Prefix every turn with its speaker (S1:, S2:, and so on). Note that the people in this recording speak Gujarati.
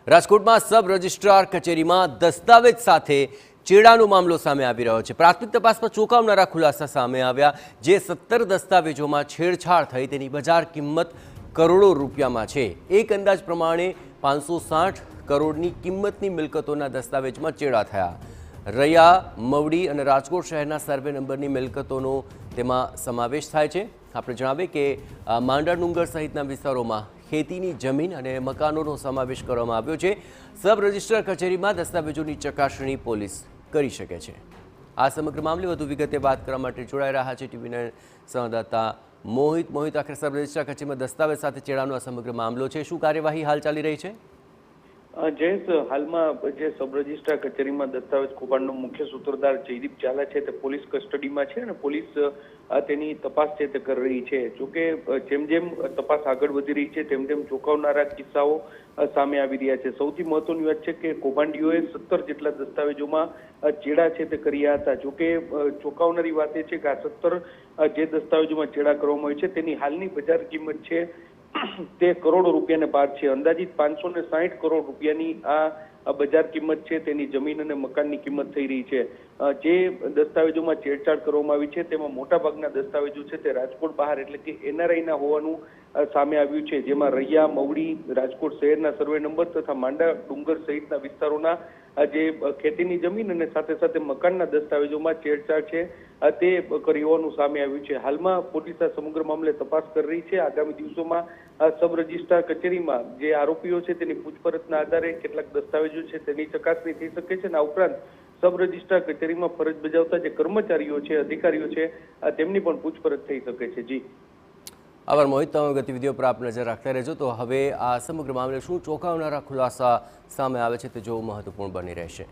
S1: રાજકોટમાં સબ રજિસ્ટ્રાર કચેરીમાં દસ્તાવેજ સાથે ચેડાનો મામલો સામે આવી રહ્યો છે। પ્રાથમિક તપાસમાં ચોંકાવનારા ખુલાસા સામે આવ્યા। જે 17 દસ્તાવેજોમાં છેડછાડ થઈ તેની બજાર કિંમત કરોડો રૂપિયામાં છે। એક અંદાજ પ્રમાણે 560 કરોડની કિંમતની મિલકતોના દસ્તાવેજમાં ચેડા થયા। રૈયા, મવડી અને રાજકોટ શહેરના સર્વે નંબરની મિલકતોનો તેમાં સમાવેશ થાય છે। આપણે જણાવીએ કે માંડળ ડુંગર સહિતના વિસ્તારોમાં ખેતીની જમીન અને મકાનોનો સમાવેશ કરવામાં આવ્યો છે। સબ રજિસ્ટ્રાર કચેરીમાં દસ્તાવેજોની ચકાસણી પોલીસ કરી શકે છે। આ સમગ્ર મામલે વધુ વિગતે વાત કરવા માટે જોડાઈ રહ્યા છે ટીવીના સંવાદદાતા મોહિત। આખરે સબ રજિસ્ટ્રાર કચેરીમાં દસ્તાવેજ સાથે ચેડાનો આ સમગ્ર મામલો છે, શું કાર્યવાહી હાલ ચાલી રહી છે?
S2: જયેશ, હાલમાં જે સબ રજિસ્ટ્રાર કચેરીમાં દસ્તાવેજ કૌભાંડનો મુખ્ય સૂત્રધાર જયદીપ ઝાલા છે તે પોલીસ કસ્ટડીમાં છે અને પોલીસ તેની તપાસ છે તે કરી રહી છે। જોકે જેમ જેમ તપાસ આગળ વધી રહી છે તેમ તેમ ચોંકાવનારા કિસ્સાઓ સામે આવી રહ્યા છે। સૌથી મહત્વની વાત છે કે કૌભાંડીઓએ 17 જેટલા દસ્તાવેજોમાં ચેડા છે તે કર્યા હતા। જોકે ચોંકાવનારી વાત એ છે કે આ 17 જે દસ્તાવેજોમાં ચેડા કરવામાં આવી છે તેની હાલની બજાર કિંમત છે તે કરોડો રૂપિયાને પાર છે। અંદાજિત 560 કરોડ રૂપિયાની આ બજાર કિંમત છે તેની જમીન અને મકાનની કિંમત થઈ રહી છે। જે દસ્તાવેજોમાં છેડછાડ કરવામાં આવી છે તેમાં મોટાભાગના દસ્તાવેજો છે તે રાજકોટ બહાર એટલે કે NRI ના હોવાનું સામે આવ્યું છે। જેમાં રૈયા, મવડી, રાજકોટ શહેરના સર્વે નંબર તથા માંડા ડુંગર સહિતના વિસ્તારોના જે ખેતીની જમીન અને સાથે સાથે મકાનના દસ્તાવેજોમાં છેડછાડ છે તે કરી હોવાનું સામે આવ્યું છે। હાલમાં પોલીસ આ સમગ્ર મામલે તપાસ કરી રહી છે। આગામી દિવસોમાં સબ રજિસ્ટ્રાર કચેરીમાં જે આરોપીઓ છે તેની પૂછપરછના આધારે કેટલાક દસ્તાવેજો છે તેની ચકાસણી થઈ શકે છે અને આ ઉપરાંત સબ રજિસ્ટ્રાર કચેરીમાં ફરજ બજાવતા જે કર્મચારીઓ છે, અધિકારીઓ છે, તેમની પણ પૂછપરછ થઈ શકે છે। જી
S1: આભાર મોહિત, તમામ ગતિવિધિઓ પર આપ નજર રાખતા રહેજો। તો હવે આ સમગ્ર મામલે શું ચોંકાવનારા ખુલાસા સામે આવે છે તે જોવું મહત્વપૂર્ણ બની રહેશે।